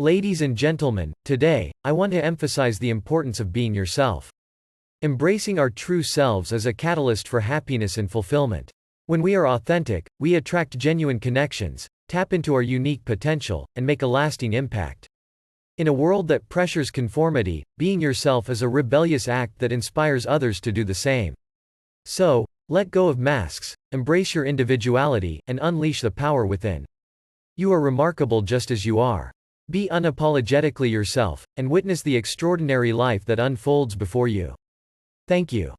Ladies and gentlemen, today, I want to emphasize the importance of being yourself. Embracing our true selves is a catalyst for happiness and fulfillment. When we are authentic, we attract genuine connections, tap into our unique potential, and make a lasting impact. In a world that pressures conformity, being yourself is a rebellious act that inspires others to do the same. So, let go of masks, embrace your individuality, and unleash the power within. You are remarkable just as you are. Be unapologetically yourself, and witness the extraordinary life that unfolds before you. Thank you.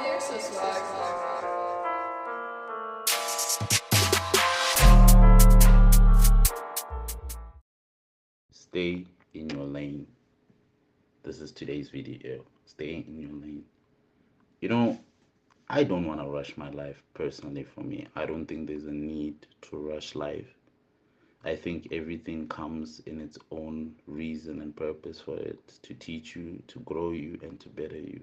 You're so swag. Stay in your lane. This is today's video. Stay in your lane. You know, I don't want to rush my life personally. For me, I don't think there's a need to rush life. I think everything comes in its own reason and purpose for it to teach you, to grow you, and to better you.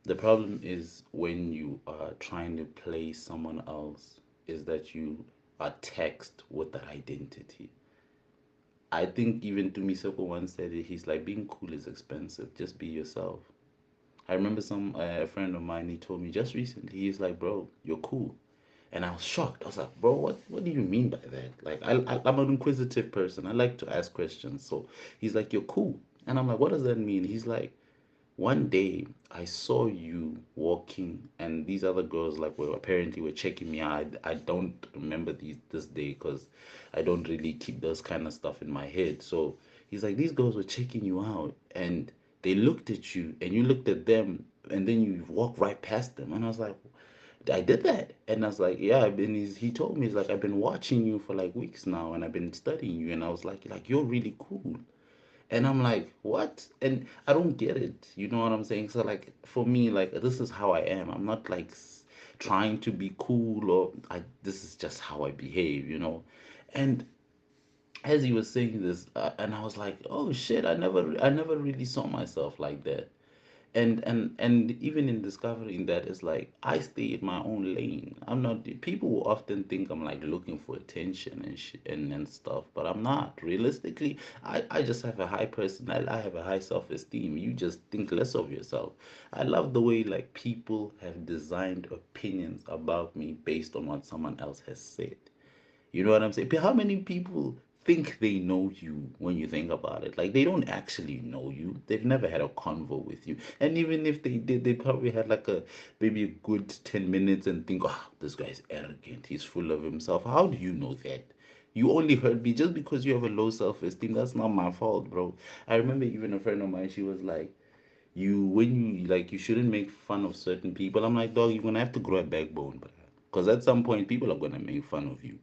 The problem is when you are trying to play someone else, is that you are taxed with that identity. I think even Tumisoko once said it, he's like, being cool is expensive. Just be yourself. I remember a friend of mine, he told me just recently, he's like, bro, you're cool. And I was shocked. I was like, bro, what do you mean by that? Like, I'm an inquisitive person. I like to ask questions. So he's like, you're cool. And I'm like, what does that mean? He's like, one day I saw you walking, and these other girls like were checking me out. I don't remember this day because I don't really keep those kind of stuff in my head. So he's like, these girls were checking you out, and they looked at you, and you looked at them, and then you walked right past them. And I was like, I did that, and I was like, yeah, I've been. He told me, he's like, I've been watching you for like weeks now, and I've been studying you, and I was like you're really cool. And I'm like, what? And I don't get it. You know what I'm saying? So like for me, like this is how I am. I'm not like trying to be cool, or this is just how I behave, you know? And as he was saying this, and I was like, oh shit, I never really saw myself like that. And even in discovering that, it's like I stay in my own lane. I'm not. People will often think I'm like looking for attention and stuff, but I'm not. Realistically, I just have a high personality. I have a high self-esteem. You just think less of yourself. I love the way like people have designed opinions about me based on what someone else has said. You know what I'm saying? How many people think they know you when you think about it? Like they don't actually know you. They've never had a convo with you. And even if they did, they probably had like maybe a good 10 minutes and think, oh, this guy's arrogant. He's full of himself. How do you know that? You only heard me just because you have a low self-esteem. That's not my fault, bro. I remember even a friend of mine, she was like, you when you like you shouldn't make fun of certain people. I'm like, dog, you're gonna have to grow a backbone, because at some point people are gonna make fun of you.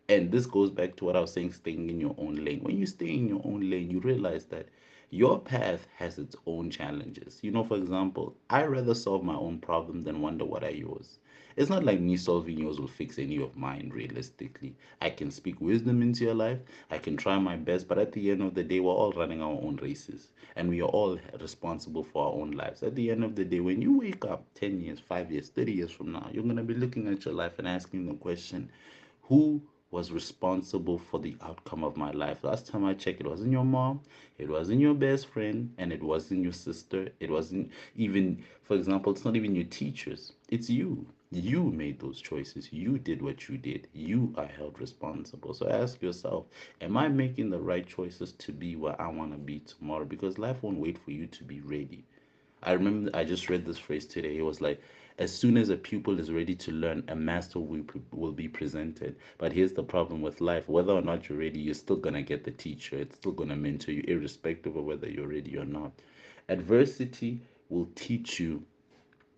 And this goes back to what I was saying, staying in your own lane. When you stay in your own lane, you realize that your path has its own challenges. You know, for example, I rather solve my own problem than wonder what are yours. It's not like me solving yours will fix any of mine, realistically. I can speak wisdom into your life, I can try my best, but at the end of the day, we're all running our own races and we are all responsible for our own lives. At the end of the day, when you wake up 10 years, 5 years, 30 years from now, you're going to be looking at your life and asking the question, who was responsible for the outcome of my life? Last time I checked, it wasn't your mom, it wasn't your best friend, and it wasn't your sister. It wasn't even, for example, it's not even your teachers. It's you. You made those choices. You did what you did. You are held responsible. So ask yourself, am I making the right choices to be where I want to be tomorrow? Because life won't wait for you to be ready. I remember I just read this phrase today. It was like, as soon as a pupil is ready to learn, a master will be presented. But here's the problem with life: whether or not you're ready, you're still going to get the teacher. It's still going to mentor you, irrespective of whether you're ready or not. Adversity will teach you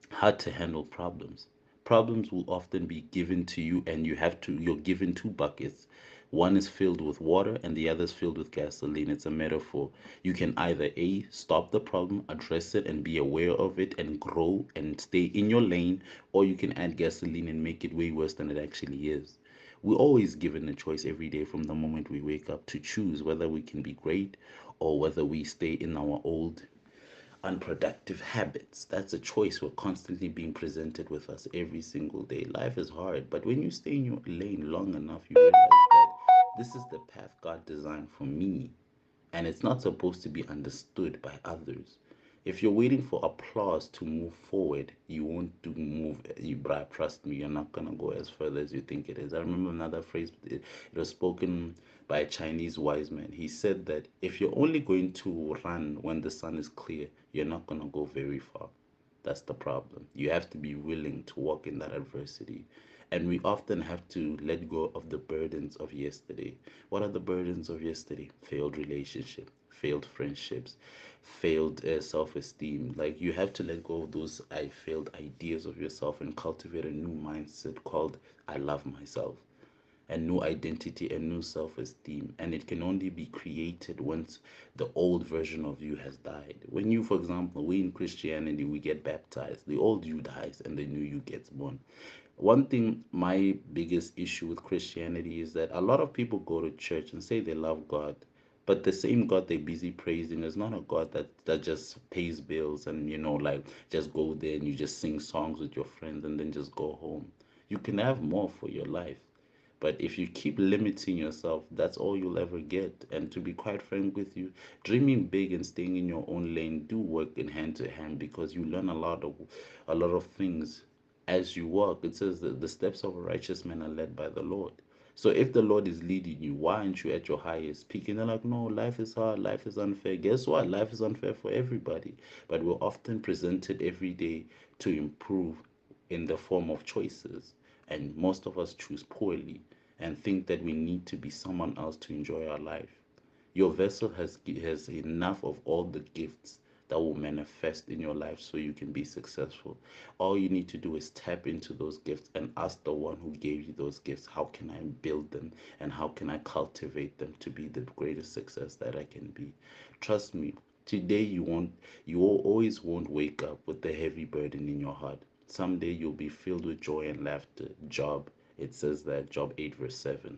how to handle problems. Problems will often be given to you, and you're given two buckets. One is filled with water and the other is filled with gasoline. It's a metaphor. You can either A, stop the problem, address it, and be aware of it and grow and stay in your lane, or you can add gasoline and make it way worse than it actually is. We're always given a choice every day from the moment we wake up to choose whether we can be great or whether we stay in our old unproductive habits. That's a choice we're constantly being presented with us every single day. Life is hard, but when you stay in your lane long enough, you realize that this is the path God designed for me, and it's not supposed to be understood by others. If you're waiting for applause to move forward, you won't do move. You, bruh, trust me, you're not gonna go as further as you think it is. I remember another phrase. It was spoken by a Chinese wise man. He said that if you're only going to run when the sun is clear, you're not gonna go very far. That's the problem. You have to be willing to walk in that adversity. And we often have to let go of the burdens of yesterday. What are the burdens of yesterday? Failed relationship, failed friendships, failed self-esteem. Like you have to let go of those I failed ideas of yourself and cultivate a new mindset called I love myself, a new identity, a new self esteem. And it can only be created once the old version of you has died. When you, for example, we in Christianity, we get baptized, the old you dies and the new you gets born. One thing, my biggest issue with Christianity is that a lot of people go to church and say they love God, but the same God they're busy praising is not a God that just pays bills and, like just go there and you just sing songs with your friends and then just go home. You can have more for your life. But if you keep limiting yourself, that's all you'll ever get. And to be quite frank with you, dreaming big and staying in your own lane do work in hand to hand because you learn a lot of things as you walk. It says that the steps of a righteous man are led by the Lord. So if the Lord is leading you, why aren't you at your highest peak? And they're like, no, life is hard, life is unfair. Guess what? Life is unfair for everybody. But we're often presented every day to improve in the form of choices. And most of us choose poorly and think that we need to be someone else to enjoy our life. Your vessel has enough of all the gifts that will manifest in your life so you can be successful. All you need to do is tap into those gifts and ask the one who gave you those gifts, how can I build them and how can I cultivate them to be the greatest success that I can be? Trust me, today always won't wake up with the heavy burden in your heart. Someday you'll be filled with joy and laughter. Job, it says that, Job 8 verse 7.